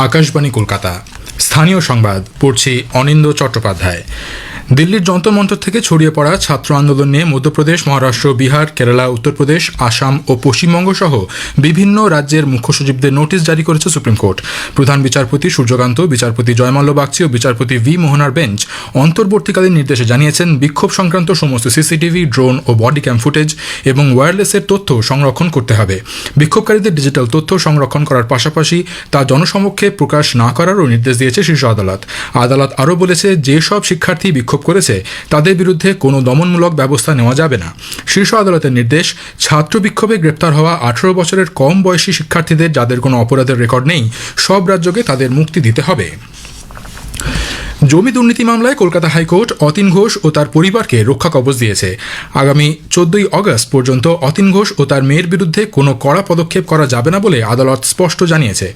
আকাশবাণী কলকাতা স্থানীয় সংবাদ পড়ছি অনিন্দ্য চট্টোপাধ্যায়। দিল্লির যন্তর মন্তর থেকে ছড়িয়ে পড়া ছাত্র আন্দোলন নিয়ে মধ্যপ্রদেশ, মহারাষ্ট্র, বিহার, কেরালা, উত্তরপ্রদেশ, আসাম ও পশ্চিমবঙ্গ সহ বিভিন্ন রাজ্যের মুখ্য সচিবদের নোটিশ জারি করেছে সুপ্রিম কোর্ট। প্রধান বিচারপতি সূর্যকান্ত, বিচারপতি জয়মাল্য বাগচি ও বিচারপতি ভি মোহনার বেঞ্চ অন্তর্বর্তীকালীন নির্দেশে জানিয়েছেন, বিক্ষোভ সংক্রান্ত সমস্ত সিসিটিভি, ড্রোন ও বডি ক্যাম ফুটেজ এবং ওয়্যারলেসের তথ্য সংরক্ষণ করতে হবে। বিক্ষোভকারীদের ডিজিটাল তথ্য সংরক্ষণ করার পাশাপাশি তা জনসমক্ষে প্রকাশ না করারও নির্দেশ দিয়েছে শীর্ষ আদালত। আদালত আরও বলেছে, যেসব শিক্ষার্থী বিক্ষোভ করেছে তাদের বিরুদ্ধে কোনো দমনমূলক ব্যবস্থা নেওয়া যাবে না। শীর্ষ আদালতের নির্দেশ, ছাত্র বিক্ষোভে গ্রেপ্তার হওয়া 18 বছরের কম বয়সী শিক্ষার্থীদের যাদের কোনো অপরাধের রেকর্ড নেই, সব রাজ্যকে তাদের মুক্তি দিতে হবে। জমি দুর্নীতি মামলায় কলকাতা হাইকোর্ট অতীন ঘোষ ও তার পরিবারকে রক্ষা কবচ দিয়েছে। আগামী 14 আগস্ট পর্যন্ত অতীন ঘোষ ও তার মেয়ের বিরুদ্ধে কোনো কড়া পদক্ষেপ করা যাবে না বলে আদালত স্পষ্ট জানিয়েছে।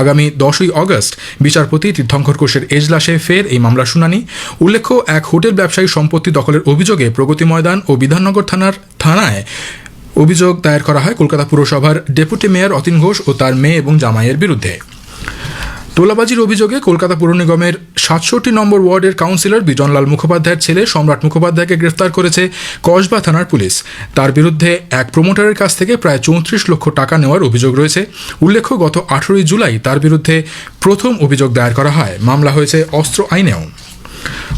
আগামী 10 আগস্ট বিচারপতি তীর্থঙ্কর ঘোষের এজলাসে ফের এই মামলার শুনানি। উল্লেখ্য, এক হোটেল ব্যবসায়ী সম্পত্তি দখলের অভিযোগে প্রগতি ময়দান ও বিধাননগর থানায় অভিযোগ দায়ের করা হয় কলকাতা পুরসভার ডেপুটি মেয়র অতীন ঘোষ ও তার মেয়ে এবং জামাইয়ের বিরুদ্ধে। তোলাবাজির অভিযোগে কলকাতা পুর নিগমের 67 নম্বর ওয়ার্ডের কাউন্সিলর বিজনলাল মুখোপাধ্যায়ের ছেলে সম্রাট মুখোপাধ্যায়কে গ্রেফতার করেছে কসবা থানার পুলিশ। তার বিরুদ্ধে এক প্রমোটারের কাছ থেকে প্রায় 34 লক্ষ টাকা নেওয়ার অভিযোগ রয়েছে। উল্লেখ্য, গত 18 জুলাই তার বিরুদ্ধে প্রথম অভিযোগ দায়ের করা হয়। মামলা হয়েছে অস্ত্র আইনেও।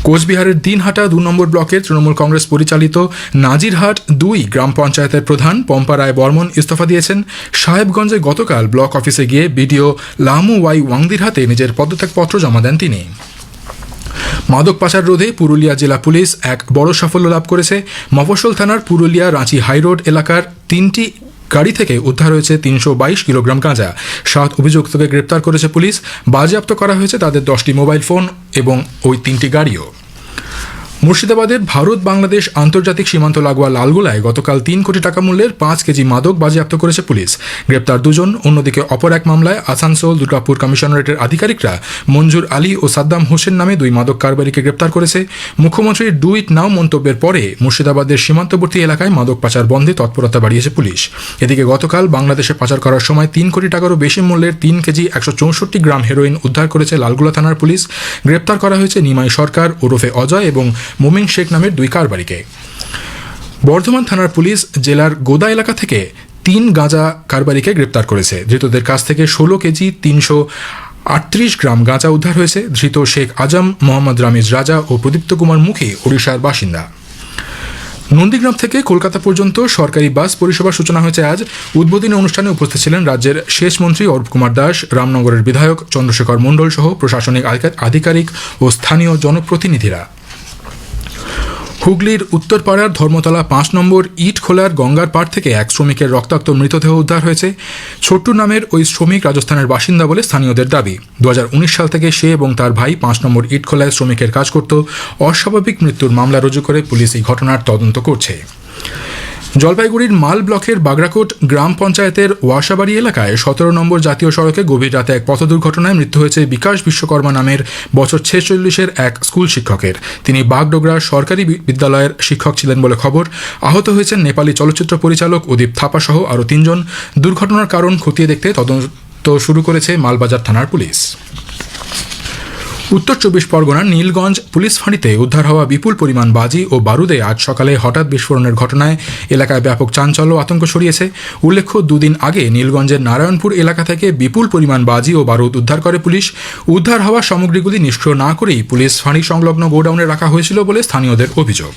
কোচবিহারের দিনহাটা 2 নম্বর ব্লকের তৃণমূল কংগ্রেস পরিচালিত নাজিরহাট 2 গ্রাম পঞ্চায়েতের প্রধান পম্পা রায় বর্মন ইস্তফা দিয়েছেন। সাহেবগঞ্জে গতকাল ব্লক অফিসে গিয়ে বিডিও লামু ওয়াই ওয়াংদির হাতে নিজের পদত্যাগপত্র জমা দেন তিনি। মাদক পাচার রোধে পুরুলিয়া জেলা পুলিশ এক বড় সাফল্য লাভ করেছে। মফস্বল থানার পুরুলিয়া রাঁচি হাইরোড এলাকার 3টি গাড়ি থেকে উদ্ধার হয়েছে 322 কিলোগ্রাম গাঁজা। 7 অভিযুক্তকে গ্রেপ্তার করেছে পুলিশ। বাজেয়াপ্ত করা হয়েছে তাদের 10টি মোবাইল ফোন এবং ওই 3টি গাড়িও। মুর্শিদাবাদের ভারত বাংলাদেশ আন্তর্জাতিক সীমান্ত লাগোয়া লালগোলায় গতকাল 3 কোটি টাকা মূল্যের 5 কেজি মাদক বাজেয়াপ্ত করেছে পুলিশ। গ্রেপ্তার 2 জন। অন্যদিকে অপর এক মামলায় আসানসোল দুর্গাপুর কমিশনারেটের আধিকারিকরা মঞ্জুর আলী ও সাদ্দাম হোসেন নামে 2 মাদক কারবারিকে গ্রেপ্তার করেছে। মুখ্যমন্ত্রীর ডু ইট নাও মন্তব্যের পরে মুর্শিদাবাদের সীমান্তবর্তী এলাকায় মাদক পাচার বন্ধে তৎপরতা বাড়িয়েছে পুলিশ। এদিকে গতকাল বাংলাদেশে পাচার করার সময় 3 কোটি টাকারও বেশি মূল্যের 3 কেজি 164 গ্রাম হেরোইন উদ্ধার করেছে লালগোলা থানার পুলিশ। গ্রেপ্তার করা হয়েছে নিমাই সরকার ওরফে অজয় এবং মোমিন শেখ নামের 2 কারবারিকে। বর্ধমান থানার পুলিশ জেলার গোদা এলাকা থেকে 3 গাঁজা কারবারিকে গ্রেপ্তার করেছে। ধৃতদের কাছ থেকে 16 কেজি 338 গ্রাম গাঁজা উদ্ধার হয়েছে। ধৃত শেখ আজম, মোহাম্মদ রামিজ রাজা ও প্রদীপ্ত কুমার মুখী ওড়িশার বাসিন্দা। নন্দীগ্রাম থেকে কলকাতা পর্যন্ত সরকারি বাস পরিষেবার সূচনা হয়েছে আজ। উদ্বোধনী অনুষ্ঠানে উপস্থিত ছিলেন রাজ্যের সেচ মন্ত্রী অরূপ কুমার দাস, রামনগরের বিধায়ক চন্দ্রশেখর মণ্ডল সহ প্রশাসনিক আধিকারিক ও স্থানীয় জনপ্রতিনিধিরা। হুগলির উত্তরপাড়ার ধর্মতলা 5 নম্বর ইটখোলার গঙ্গার পাড় থেকে এক শ্রমিকের রক্তাক্ত মৃতদেহ উদ্ধার হয়েছে। ছোট্টু নামের ওই শ্রমিক রাজস্থানের বাসিন্দা বলে স্থানীয়দের দাবি। 2019 সাল থেকে সে এবং তার ভাই 5 নম্বর ইটখোলায় শ্রমিকের কাজ করত। অস্বাভাবিক মৃত্যুর মামলা রুজু করে পুলিশ এই ঘটনার তদন্ত করছে। জলপাইগুড়ির মাল ব্লকের বাগরাকোট গ্রাম পঞ্চায়েতের ওয়াসাবাড়ি এলাকায় 17 নম্বর জাতীয় সড়কে গভীর রাতে এক পথ দুর্ঘটনায় মৃত্যু হয়েছে বিকাশ বিশ্বকর্মা নামের বছর 46-এর এক স্কুল শিক্ষকের। তিনি বাগডোগরা সরকারি বিদ্যালয়ের শিক্ষক ছিলেন বলে খবর। আহত হয়েছেন নেপালি চলচ্চিত্র পরিচালক উদীপ থাপা সহ আরও 3 জন। দুর্ঘটনার কারণ খতিয়ে দেখতে তদন্ত শুরু করেছে মালবাজার থানার পুলিশ। উত্তর 24 পরগনার নীলগঞ্জ পুলিশ ফাঁড়িতে উদ্ধার হওয়া বিপুল পরিমাণ বাজি ও বারুদে আজ সকালে হঠাৎ বিস্ফোরণের ঘটনায় এলাকায় ব্যাপক চাঞ্চল্য আতঙ্ক ছড়িয়েছে। উল্লেখ্য, 2 দিন আগে নীলগঞ্জের নারায়ণপুর এলাকা থেকে বিপুল পরিমাণ বাজি ও বারুদ উদ্ধার করে পুলিশ। উদ্ধার হওয়া সামগ্রীগুলি নিষ্ক্রিয় না করেই পুলিশ ফাঁড়ি সংলগ্ন গোডাউনে রাখা হয়েছিল বলে স্থানীয়দের অভিযোগ।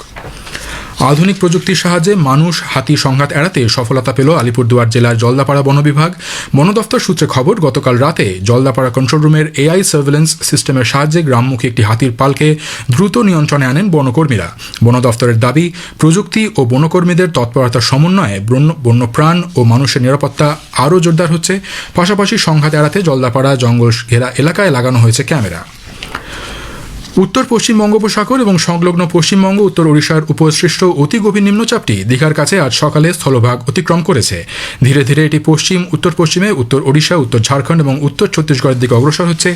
আধুনিক প্রযুক্তির সাহায্যে মানুষ হাতি সংঘাত এড়াতে সফলতা পেল আলিপুরদুয়ার জেলার জলদাপাড়া বন বিভাগ। বন দফতর সূত্রে খবর, গতকাল রাতে জলদাপাড়া কন্ট্রোল রুমের এআই সার্ভেলেন্স সিস্টেমের সাহায্যে গ্রামমুখী একটি হাতির পালকে দ্রুত নিয়ন্ত্রণে আনেন বনকর্মীরা। বন দফতরের দাবি, প্রযুক্তি ও বনকর্মীদের তৎপরতার সমন্বয়ে বন্যপ্রাণ ও মানুষের নিরাপত্তা আরও জোরদার হচ্ছে। পাশাপাশি সংঘাত এড়াতে জলদাপাড়া জঙ্গল ঘেরা এলাকায় লাগানো হয়েছে ক্যামেরা। উত্তর পশ্চিম বঙ্গোপসাগর এবং সংলগ্ন পশ্চিমবঙ্গ উত্তর ওড়িশার উপসৃষ্ট অতি গভীর নিম্নচাপটি দীঘার কাছে আজ সকালে স্থলভাগ অতিক্রম করেছে। ধীরে ধীরে এটি উত্তর পশ্চিমে উত্তর ওড়িশা, উত্তর ঝাড়খণ্ড এবং উত্তর ছত্তিশগড়ের দিকে অগ্রসর হচ্ছে।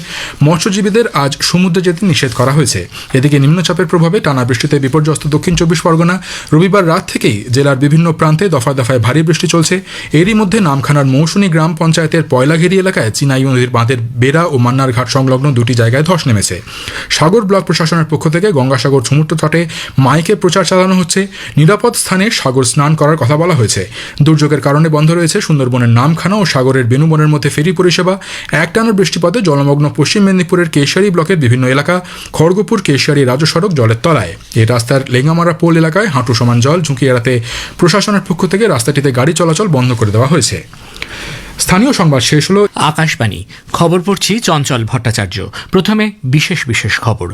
মৎস্যজীবীদের আজ সমুদ্রে যেতে নিষেধ করা হয়েছে। এদিকে নিম্নচাপের প্রভাবে টানা বৃষ্টিতে বিপর্যস্ত দক্ষিণ চব্বিশ পরগনা। রবিবার রাত থেকেই জেলার বিভিন্ন প্রান্তে দফায় দফায় ভারী বৃষ্টি চলছে। এরই মধ্যে নামখানার মৌসুনী গ্রাম পঞ্চায়েতের পয়লাঘেরি এলাকায় চিনাই নদীর বাঁধের বেড়া ও মান্নার ঘাট সংলগ্ন দুটি জায়গায় ধস নেমেছে। সাগর ব্লক প্রশাসনের পক্ষ থেকে গঙ্গাসাগর সমুদ্র তটে মাইকে প্রচার চালানো হচ্ছে। নিরাপদ স্থানে সাগর স্নান করার কথা বলা হয়েছে। দুর্যোগের কারণে বন্ধ রয়েছে সুন্দরবনের নামখানা ও সাগরের বেনুবনের মধ্যে ফেরি পরিষেবা। একটানা বৃষ্টিপাতে জলমগ্ন পশ্চিম মেদিনীপুরের কেশিয়ারি ব্লকের বিভিন্ন এলাকা। খড়গপুর কেশিয়ারি রাজ্য সড়ক জলের তলায়। এই রাস্তার লেঙ্গামারা পোল এলাকায় হাঁটু সমান জল। ঝুঁকি এড়াতে প্রশাসনের পক্ষ থেকে রাস্তাটিতে গাড়ি চলাচল বন্ধ করে দেওয়া হয়েছে। স্থানীয় সংবাদ শেষ হলো। আকাশবাণী খবর পড়ছি চঞ্চল ভট্টাচার্য। প্রথমে বিশেষ খবর।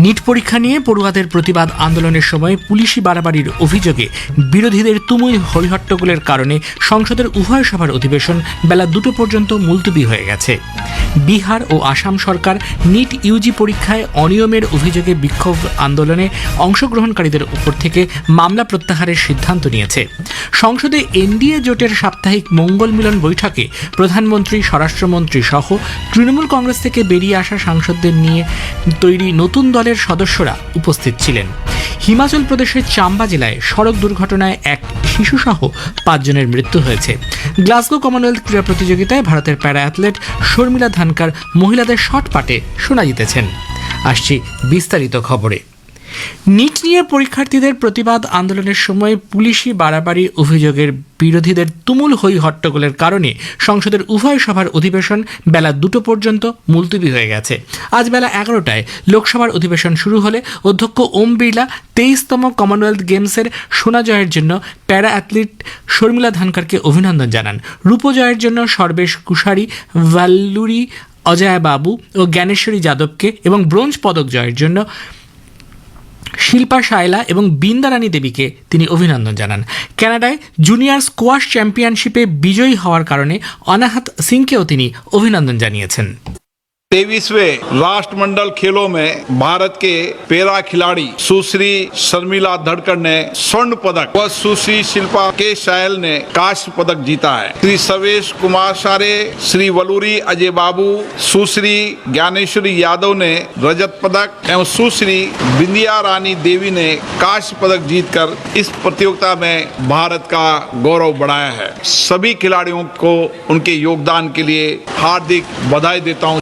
নিট পরীক্ষা নিয়ে পড়ুয়াদের প্রতিবাদ আন্দোলনের সময় পুলিশি বাড়াবাড়ির অভিযোগে বিরোধীদের তুমুল হরিহট্টগোলের কারণে সংসদের উভয় সভার অধিবেশন বেলা 2টো পর্যন্ত মুলতবি হয়ে গেছে। বিহার ও আসাম সরকার নিট ইউজি পরীক্ষায় অনিয়মের অভিযোগে বিক্ষোভ আন্দোলনে অংশগ্রহণকারীদের উপর থেকে মামলা প্রত্যাহারের সিদ্ধান্ত নিয়েছে। সংসদে এনডিএ জোটের সাপ্তাহিক মঙ্গল মিলন বৈঠকে প্রধানমন্ত্রী, স্বরাষ্ট্রমন্ত্রী সহ তৃণমূল কংগ্রেস থেকে বেরিয়ে আসা সাংসদদের নিয়ে তৈরি নতুন দলের সদস্যরা উপস্থিত ছিলেন। হিমাচল প্রদেশের চাম্বা জেলায় সড়ক দুর্ঘটনায় এক শিশুসহ 5 জনের মৃত্যু হয়েছে। গ্লাসগো কমনওয়েলথ ক্রীড়া প্রতিযোগিতায় ভারতের প্যারা অ্যাথলেট শর্মিলা ধানকার মহিলাদের শট পাটে সোনা জিতেছেন। আসছি বিস্তারিত খবরে। নিট নিয়ে পরীক্ষার্থীদের প্রতিবাদ আন্দোলনের সময় পুলিশি বাড়াবাড়ির অভিযোগের বিরোধীদের তুমুল হই হট্টগোলের কারণে সংসদের উভয় সভার অধিবেশন বেলা 2টো পর্যন্ত মুলতবি হয়ে গেছে। আজ বেলা 11টায় লোকসভার অধিবেশন শুরু হলে অধ্যক্ষ ওম বিড়লা 23তম কমনওয়েলথ গেমসের সোনা জয়ের জন্য প্যারা অ্যাথলিট শর্মিলা ধানকারকে অভিনন্দন জানান। রূপো জয়ের জন্য সর্বেশ কুশারি, ভাল্লুরি অজয় বাবু ও জ্ঞানেশ্বরী যাদবকে এবং ব্রোঞ্জ পদক জয়ের জন্য শিল্পা শায়লা এবং বৃন্দারানী দেবীকে তিনি অভিনন্দন জানান। কানাডায় জুনিয়র স্কোয়াশ চ্যাম্পিয়নশিপে বিজয়ী হওয়ার কারণে অনাহত সিংকেও তিনি অভিনন্দন জানিয়েছেন। 23वें राष्ट्रमंडल खेलों में भारत के पैरा खिलाड़ी सुश्री शर्मिला धड़कड़ ने स्वर्ण पदक व सुश्री शिल्पा के शायल ने कांस्य पदक जीता है। श्री सर्वेश कुमार सारे, श्री वलूरी अजय बाबू, सुश्री ज्ञानेश्वरी यादव ने रजत पदक एवं सुश्री बिंदिया रानी देवी ने कांस्य पदक जीतकर इस प्रतियोगिता में भारत का गौरव बढ़ाया है। सभी खिलाड़ियों को उनके योगदान के लिए हार्दिक बधाई देता हूँ।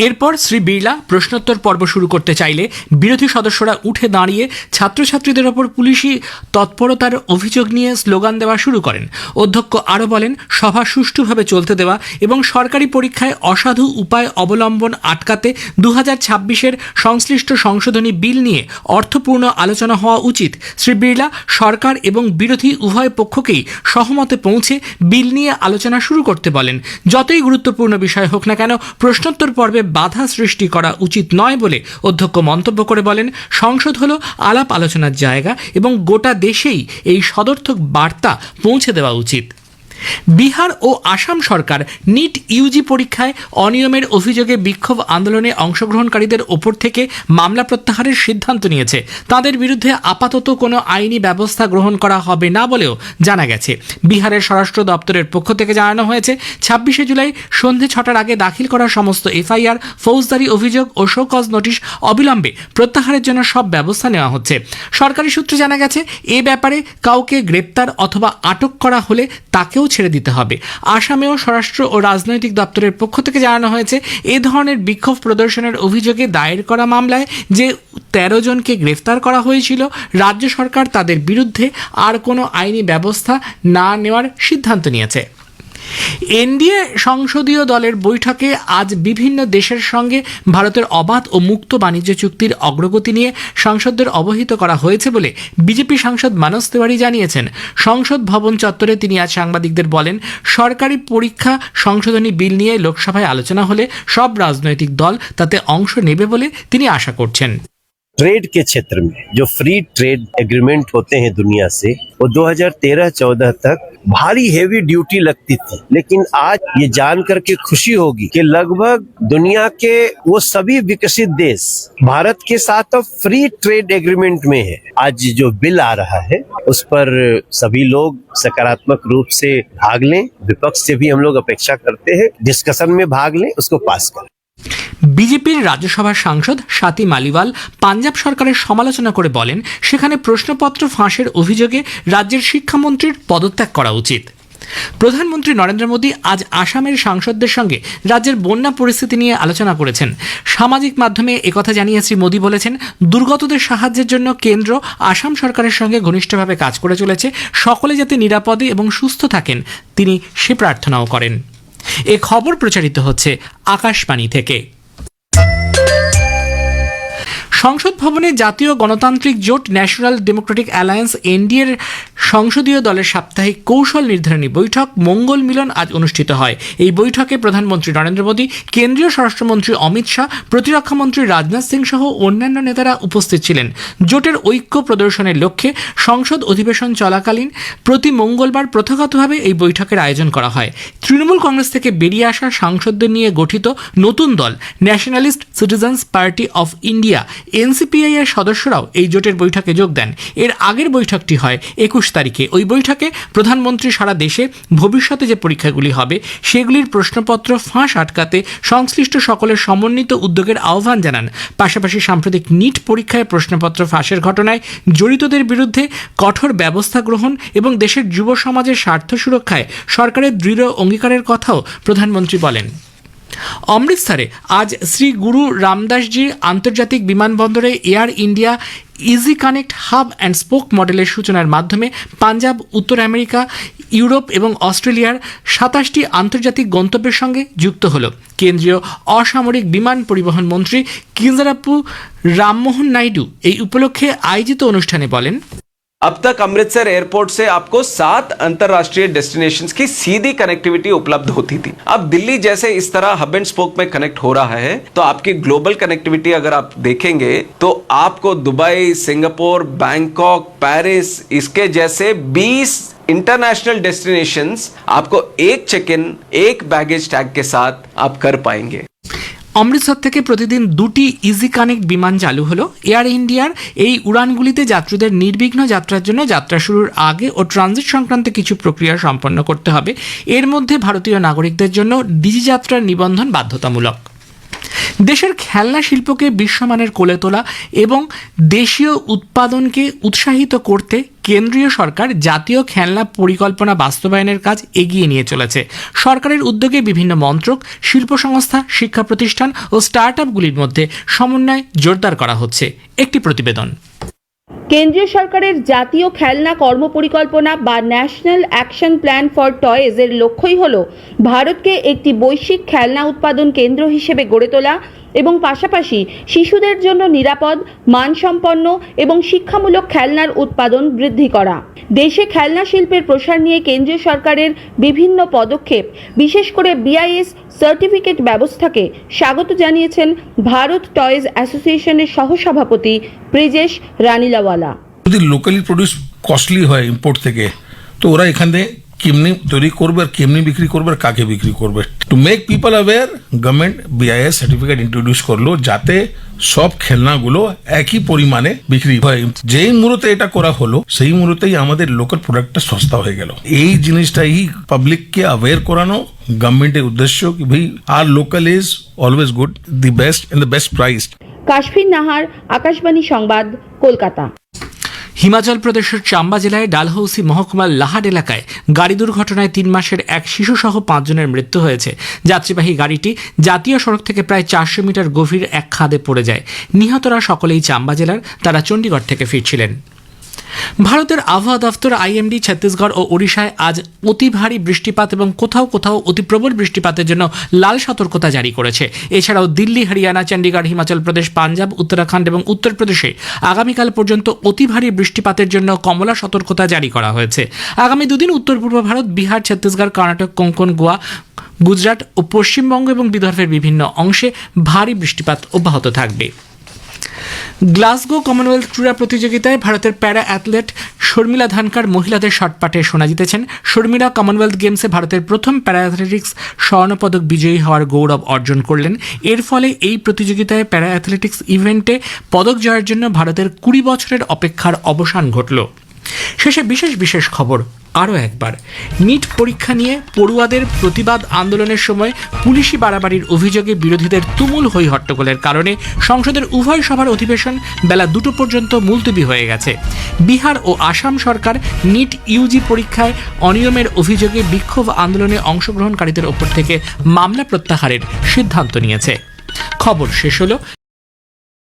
এরপর শ্রী বিড়লা প্রশ্নোত্তর পর্ব শুরু করতে চাইলে বিরোধী সদস্যরা উঠে দাঁড়িয়ে ছাত্রছাত্রীদের ওপর পুলিশি তৎপরতার অভিযোগ নিয়ে স্লোগান দেওয়া শুরু করেন। অধ্যক্ষ আরও বলেন, সভা সুষ্ঠুভাবে চলতে দেওয়া এবং সরকারি পরীক্ষায় অসাধু উপায় অবলম্বন আটকাতে 2026-এর সংশ্লিষ্ট সংশোধনী বিল নিয়ে অর্থপূর্ণ আলোচনা হওয়া উচিত। শ্রী বিড়লা সরকার এবং বিরোধী উভয় পক্ষকেই সহমতে পৌঁছে বিল নিয়ে আলোচনা শুরু করতে বলেন। যতই গুরুত্বপূর্ণ বিষয় হোক না কেন প্রশ্নোত্তর পর্বে বাধা সৃষ্টি করা উচিত নয় বলে অধ্যক্ষ মন্তব্য করে বলেন, সংসদ হলো আলাপ আলোচনার জায়গা এবং গোটা দেশেই এই সদর্থক বার্তা পৌঁছে দেওয়া উচিত। বিহার ও আসাম সরকার নিট ইউজি পরীক্ষায় অনিয়মের অভিযোগে বিক্ষোভ আন্দোলনে অংশগ্রহণকারীদের ওপর থেকে মামলা প্রত্যাহারের সিদ্ধান্ত নিয়েছে। তাদের বিরুদ্ধে আপাতত কোনো আইনি ব্যবস্থা গ্রহণ করা হবে না বলেও জানা গেছে। বিহারের স্বরাষ্ট্র দপ্তরের পক্ষ থেকে জানানো হয়েছে, 26শে জুলাই সন্ধে 6টার আগে দাখিল করা সমস্ত এফআইআর, ফৌজদারি অভিযোগ ও শো কজ নোটিশ অবিলম্বে প্রত্যাহারের জন্য সব ব্যবস্থা নেওয়া হচ্ছে। সরকারি সূত্রে জানা গেছে, এ ব্যাপারে কাউকে গ্রেপ্তার অথবা আটক করা হলে তাকেও ছেড়ে দিতে হবে। আসামেও স্বরাষ্ট্র ও রাজনৈতিক দপ্তরের পক্ষ থেকে জানানো হয়েছে, এ ধরনের বিক্ষোভ প্রদর্শনের অভিযোগে দায়ের করা মামলায় যে 13 জনকে গ্রেফতার করা হয়েছিল, রাজ্য সরকার তাদের বিরুদ্ধে আর কোনো আইনি ব্যবস্থা না নেওয়ার সিদ্ধান্ত নিয়েছে। এনডিএ সংসদীয় দলের বৈঠকে আজ বিভিন্ন দেশের সঙ্গে ভারতের অবাধ ও মুক্ত বাণিজ্য চুক্তির অগ্রগতি নিয়ে সাংসদদের অবহিত করা হয়েছে বলে বিজেপি সাংসদ মানস তিওয়ারি জানিয়েছেন। সংসদ ভবন চত্বরে তিনি আজ সাংবাদিকদের বলেন, সরকারি পরীক্ষা সংশোধনী বিল নিয়ে লোকসভায় আলোচনা হলে সব রাজনৈতিক দল তাতে অংশ নেবে বলে তিনি আশা করছেন। ट्रेड के क्षेत्र में जो फ्री ट्रेड एग्रीमेंट होते हैं दुनिया से, वो 2013-14 तक भारी हेवी ड्यूटी लगती थी, लेकिन आज ये जान करके खुशी होगी कि लगभग दुनिया के वो सभी विकसित देश भारत के साथ अब फ्री ट्रेड एग्रीमेंट में है। आज जो बिल आ रहा है उस पर सभी लोग सकारात्मक रूप से भाग लें, विपक्ष से भी हम लोग अपेक्षा करते हैं डिस्कशन में भाग लें, उसको पास करें। বিজেপির রাজ্যসভার সাংসদ স্বাতী মালিওয়াল পাঞ্জাব সরকারের সমালোচনা করে বলেন, সেখানে প্রশ্নপত্র ফাঁসের অভিযোগে রাজ্যের শিক্ষামন্ত্রীর পদত্যাগ করা উচিত। প্রধানমন্ত্রী নরেন্দ্র মোদী আজ আসামের সাংসদদের সঙ্গে রাজ্যের বন্যা পরিস্থিতি নিয়ে আলোচনা করেছেন। সামাজিক মাধ্যমে একথা জানিয়ে শ্রী মোদী বলেছেন, দুর্গতদের সাহায্যের জন্য কেন্দ্র আসাম সরকারের সঙ্গে ঘনিষ্ঠভাবে কাজ করে চলেছে, সকলে যাতে নিরাপদে এবং সুস্থ থাকেন তিনি সে প্রার্থনাও করেন। এ খবর প্রচারিত হচ্ছে আকাশবাণী থেকে। সংসদ ভবনে জাতীয় গণতান্ত্রিক জোট ন্যাশনাল ডেমোক্রেটিক অ্যালায়েন্স এনডিএর সংসদীয় দলের সাপ্তাহিক কৌশল নির্ধারণী বৈঠক মঙ্গল মিলন আজ অনুষ্ঠিত হয়। এই বৈঠকে প্রধানমন্ত্রী নরেন্দ্র মোদী, কেন্দ্রীয় স্বরাষ্ট্রমন্ত্রী অমিত শাহ, প্রতিরক্ষামন্ত্রী রাজনাথ সিং সহ অন্যান্য নেতারা উপস্থিত ছিলেন। জোটের ঐক্য প্রদর্শনের লক্ষ্যে সংসদ অধিবেশন চলাকালীন প্রতি মঙ্গলবার প্রথাগতভাবে এই বৈঠকের আয়োজন করা হয়। তৃণমূল কংগ্রেস থেকে বেরিয়ে আসা সাংসদদের নিয়ে গঠিত নতুন দল Nationalist Citizens Party of India NCPI এর সদস্যরাও এই জোটের বৈঠকে যোগ দেন। এর আগের বৈঠকটি হয় 21 তারিখে। ওই বৈঠকে প্রধানমন্ত্রী সারা দেশে ভবিষ্যতে যে পরীক্ষাগুলি হবে সেগুলির প্রশ্নপত্র ফাঁস আটকাতে সংশ্লিষ্ট সকলের সমন্বিত উদ্যোগের আহ্বান জানান। পাশাপাশি সাম্প্রতিক নিট পরীক্ষায় প্রশ্নপত্র ফাঁসের ঘটনায় জড়িতদের বিরুদ্ধে কঠোর ব্যবস্থা গ্রহণ এবং দেশের যুব সমাজের স্বার্থ সুরক্ষায় সরকারের দৃঢ় অঙ্গীকারের কথাও প্রধানমন্ত্রী বলেন। অমৃতসরে আজ শ্রী গুরু রামদাসজি আন্তর্জাতিক বিমানবন্দরে air India easy connect hub and spoke মডেলের সূচনার মাধ্যমে পাঞ্জাব, উত্তর আমেরিকা, ইউরোপ এবং অস্ট্রেলিয়ার 27টি আন্তর্জাতিক গন্তব্যের সঙ্গে যুক্ত হল। কেন্দ্রীয় অসামরিক বিমান পরিবহন মন্ত্রী কিঞ্জারাপ্পু রামমোহন নাইডু এই উপলক্ষে আয়োজিত অনুষ্ঠানে বলেন, अब तक अमृतसर एयरपोर्ट से आपको 7 अंतरराष्ट्रीय डेस्टिनेशंस की सीधी कनेक्टिविटी उपलब्ध होती थी। अब दिल्ली जैसे इस तरह हब एंड स्पोक में कनेक्ट हो रहा है तो आपकी ग्लोबल कनेक्टिविटी अगर आप देखेंगे तो आपको दुबई, सिंगापुर, बैंकॉक, पेरिस इसके जैसे 20 इंटरनेशनल डेस्टिनेशंस आपको एक चेक इन, एक बैगेज टैग के साथ आप कर पाएंगे। অমৃতসর থেকে প্রতিদিন 2টি ইজি কানেক্ট বিমান চালু হলো। এয়ার ইন্ডিয়ার এই উড়ানগুলিতে যাত্রীদের নির্বিঘ্ন যাত্রার জন্য যাত্রা শুরুর আগে ও ট্রানজিট সংক্রান্ত কিছু প্রক্রিয়া সম্পন্ন করতে হবে। এর মধ্যে ভারতীয় নাগরিকদের জন্য ডিজিযাত্রার নিবন্ধন বাধ্যতামূলক। দেশের খেলনা শিল্পকে বিশ্বমানের করে তোলা এবং দেশীয় উৎপাদনকে উৎসাহিত করতে কেন্দ্রীয় সরকার জাতীয় খেলনা পরিকল্পনা বাস্তবায়নের কাজ এগিয়ে নিয়ে চলেছে। সরকারের উদ্যোগে বিভিন্ন মন্ত্রক, শিল্প সংস্থা, শিক্ষা প্রতিষ্ঠান ও স্টার্টআপগুলির মধ্যে সমন্বয় জোরদার করা হচ্ছে। একটি প্রতিবেদন। কেন্দ্রীয় সরকারের জাতীয় খেলনা কর্মপরিকল্পনা বা national action plan for toys এর লক্ষ্যই হল ভারতকে একটি বৈশ্বিক খেলনা উৎপাদন কেন্দ্র হিসেবে গড়ে তোলা এবং পাশাপাশি শিশুদের জন্য নিরাপদ, মানসম্পন্ন এবং শিক্ষামূলক খেলনার উৎপাদন বৃদ্ধি করা। দেশে খেলনা শিল্পের প্রসার নিয়ে কেন্দ্রীয় সরকারের বিভিন্ন পদক্ষেপ, বিশেষ করে বিআইএস সার্টিফিকেট ব্যবস্থাকে স্বাগত জানিয়েছেন ভারত টয়েজ অ্যাসোসিয়েশনের সহসভাপতি ব্রিজেশ রানিলাওয়ালা। যদি লোকালি প্রডিউস কস্টলি হয় ইম্পোর্ট থেকে, তো ওরা এখানে কেমনি তৈরি করবে আর কেমনি বিক্রি করবে আর কাকে বিক্রি করবে। To make people aware government BIS certificate introduce করলো যাতে সব খেলনাগুলো একই পরিমাণে বিক্রি হয়। যেই মুহূর্তে এটা করা হলো সেই মুহূর্তেই আমাদের লোকাল প্রোডাক্টটা সস্তা হয়ে গেল। এই জিনিসটাই পাবলিককে অ্যাওয়্যার করানো গভর্নমেন্টের উদ্দেশ্য কি ভাই আর local is always good, the best and the best price. Kashfir Nahar, Akashvani সংবাদ, কলকাতা। হিমাচল প্রদেশের চাম্বা জেলায় ডালহৌসি মহকুমার লাহাড এলাকায় গাড়ি দুর্ঘটনায় 3 মাসের এক শিশুসহ 5 জনের মৃত্যু হয়েছে। যাত্রীবাহী গাড়িটি জাতীয় সড়ক থেকে প্রায় 400 মিটার গভীর এক খাদে পড়ে যায়। নিহতরা সকলেই চাম্বা জেলার, তারা চণ্ডীগড় থেকে ফিরছিলেন। ভারতের আবহাওয়া দফতর আইএমডি ছত্তিশগড় ও ওড়িশায় আজ অতি ভারী বৃষ্টিপাত এবং কোথাও কোথাও অতি প্রবল বৃষ্টিপাতের জন্য লাল সতর্কতা জারি করেছে। এছাড়াও দিল্লি, হরিয়ানা, চণ্ডীগড়, হিমাচল প্রদেশ, পাঞ্জাব, উত্তরাখণ্ড এবং উত্তরপ্রদেশে আগামীকাল পর্যন্ত অতি ভারী বৃষ্টিপাতের জন্য কমলা সতর্কতা জারি করা হয়েছে। আগামী দুদিন উত্তর পূর্ব ভারত, বিহার, ছত্তিশগড়, কর্ণাটক, কোঙ্কণ, গোয়া, গুজরাট ও পশ্চিমবঙ্গ এবং বিদর্ভের বিভিন্ন অংশে ভারী বৃষ্টিপাত অব্যাহত থাকবে। গ্লাসগো কমনওয়েলথ ক্রীড়া প্রতিযোগিতায় ভারতের প্যারা অ্যাথলেট শর্মিলা ধানকার মহিলাদের শটপাটে সোনা জিতেছেন। শর্মিলা কমনওয়েলথ গেমসে ভারতের প্রথম প্যারা অ্যাথলেটিক্স স্বর্ণপদক বিজয়ী হওয়ার গৌরব অর্জন করলেন। এর ফলে এই প্রতিযোগিতায় প্যারা অ্যাথলেটিক্স ইভেন্টে পদক জয়ের জন্য ভারতের 20 বছরের অপেক্ষার অবসান ঘটল। শেষে বিশেষ খবর আরও একবার, নিট পরীক্ষা নিয়ে পড়ুয়াদের প্রতিবাদ আন্দোলনের সময় পুলিশি বাড়াবাড়ির অভিযোগে বিরোধীদের তুমুল হই হট্টগোলের কারণে সংসদের উভয় সভার অধিবেশন বেলা 2টো পর্যন্ত মুলতবি হয়ে গেছে। বিহার ও আসাম সরকার নিট ইউজি পরীক্ষায় অনিয়মের অভিযোগে বিক্ষোভ আন্দোলনে অংশগ্রহণকারীদের ওপর থেকে মামলা প্রত্যাহারের সিদ্ধান্ত নিয়েছে। খবর শেষ হলো।